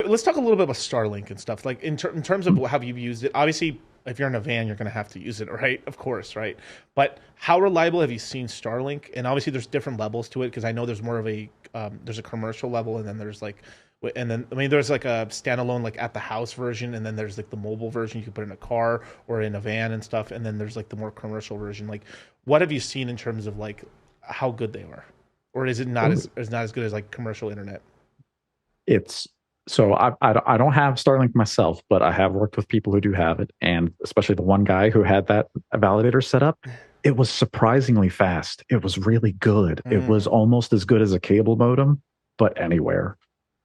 let's talk a little bit about Starlink and stuff. Like in terms of how you've used it. Obviously, if you're in a van, you're going to have to use it, right? Of course, right? But how reliable have you seen Starlink? And obviously, there's different levels to it because I know there's more of a there's a commercial level, and then there's like, and then I mean, there's like a standalone like at the house version, and then there's like the mobile version you can put in a car or in a van and stuff, and then there's like the more commercial version. Like, what have you seen in terms of like how good they are, or is it not as good as like commercial internet? It's so I don't have Starlink myself, but I have worked with people who do have it, and especially the one guy who had that validator set up. It was surprisingly fast. It was really good. It was almost as good as a cable modem, but anywhere.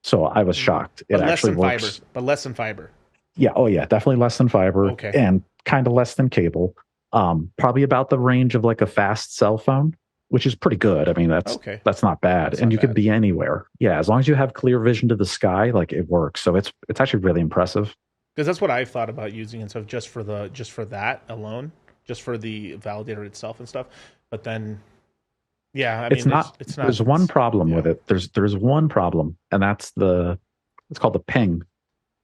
So I was shocked. It But less actually than works. fiber. But less than fiber. Yeah. Oh yeah. Definitely less than fiber, Okay. and kind of less than cable. Probably about the range of like a fast cell phone, which is pretty good. I mean, Okay. that's not bad, That's and not you could bad. be anywhere. Yeah, as long as you have clear vision to the sky, like it works. So it's actually really impressive. Because that's what I've thought about using and stuff just for that alone, just for the validator itself and stuff. But then, yeah, I It's mean, not. it's not. There's one problem Yeah. with it. There's one problem, and that's it's called the ping,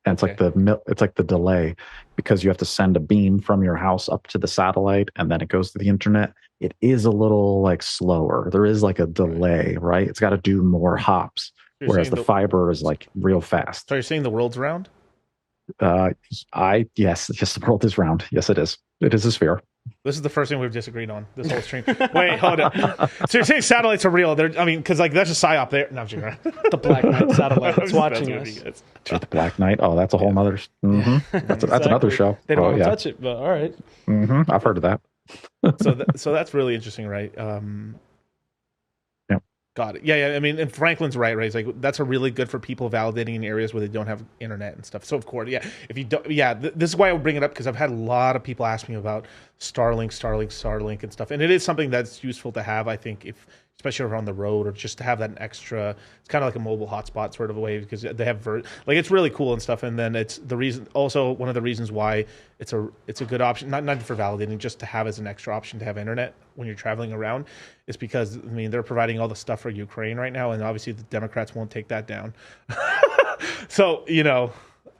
and it's like Okay. it's like the delay, because you have to send a beam from your house up to the satellite, and then it goes to the internet. It is a little like slower. There is like a Right. delay, right? It's got to do more hops, You're whereas saying the the fiber is like real fast. so you're saying the world's round? Uh, yes, the world is round. Yes, it is. It is a sphere. This is the first thing we've disagreed on this whole stream. Wait, hold up. So you're saying satellites are real? I mean, because like that's a psyop there. No, I'm joking. The Black Knight satellite that's watching That's us. ridiculous. Just the Black Knight. Oh, that's a whole nother. That's another Exactly. show. They don't Oh, want to yeah. touch it, but all right. I've heard of that. So that's really interesting, right? Yeah. Got it. Yeah, yeah. I mean, and Franklin's right, right? It's like that's a really good for people validating in areas where they don't have internet and stuff. So of course, yeah. If you don't, yeah, this is why I would bring it up because I've had a lot of people ask me about Starlink, and stuff, and it is something that's useful to have. I think if especially around the road or just to have that extra. It's kind of like a mobile hotspot sort of a way because they have like it's really cool and stuff. And then it's the reason also one of the reasons why it's a good option, not for validating, just to have as an extra option to have internet when you're traveling around, is because I mean they're providing all the stuff for Ukraine right now, and obviously the Democrats won't take that down. So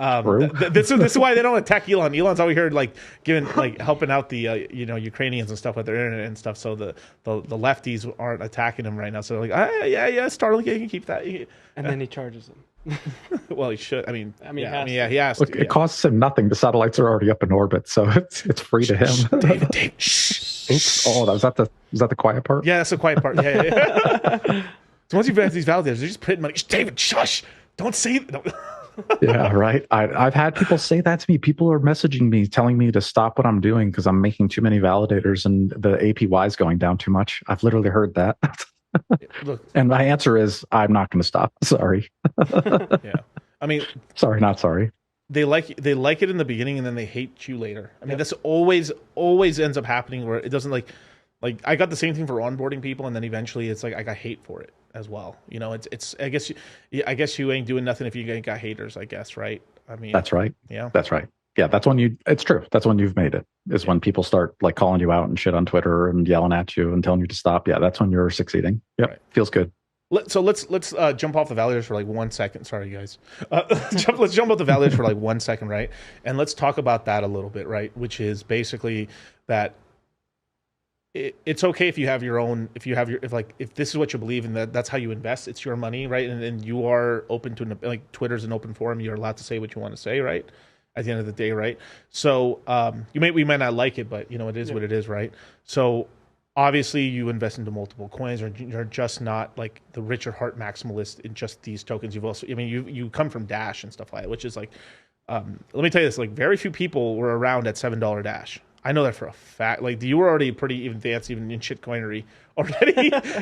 this is why they don't attack Elon. Elon's over here like helping out the Ukrainians and stuff with their internet and stuff. So the lefties aren't attacking him right now. So they're like, yeah, Starlink, you can keep that. And then he charges them. Well, he should. I mean, he he has Look, to. it costs him nothing. The satellites are already up in orbit, so it's free to him. David, shh. Oops. Oh, was that the quiet part? Yeah, that's the quiet part. Yeah. So once you've had these validators, they're just printing money. David, shush! Don't say. No. Yeah, right. I've had people say that to me. People are messaging me, telling me to stop what I'm doing because I'm making too many validators and the APY is going down too much. I've literally heard that. Look, and my answer is, I'm not going to stop. Sorry. yeah. I mean, sorry, not sorry. They like it in the beginning and then they hate you later. I mean, that's always ends up happening where it doesn't like I got the same thing for onboarding people and then eventually it's like I got hate for it as well. You know, it's I guess you ain't doing nothing if you ain't got haters, I guess, right? I mean, that's right. Yeah, that's right. Yeah, that's when it's true. That's when you've made it. Is when people start like calling you out and shit on Twitter and yelling at you and telling you to stop. Yeah, that's when you're succeeding. Yeah, right. Feels good. So let's jump off the validators for like 1 second. Sorry, guys. Let's jump off the validators for like 1 second, right? And let's talk about that a little bit, right? Which is basically that it's okay if you have your own, if this is what you believe in, that's how you invest. It's your money, right? And you are open to, like, Twitter's an open forum. You're allowed to say what you want to say, right? At the end of the day, right? So we might not like it, but it is what it is, right? So obviously you invest into multiple coins, or you're just not like the Richard Hart maximalist in just these tokens. You've also, you come from Dash and stuff like that, which is like, let me tell you this, like very few people were around at $7 Dash. I know that for a fact. Like you were already pretty even advanced, even in shitcoinery already.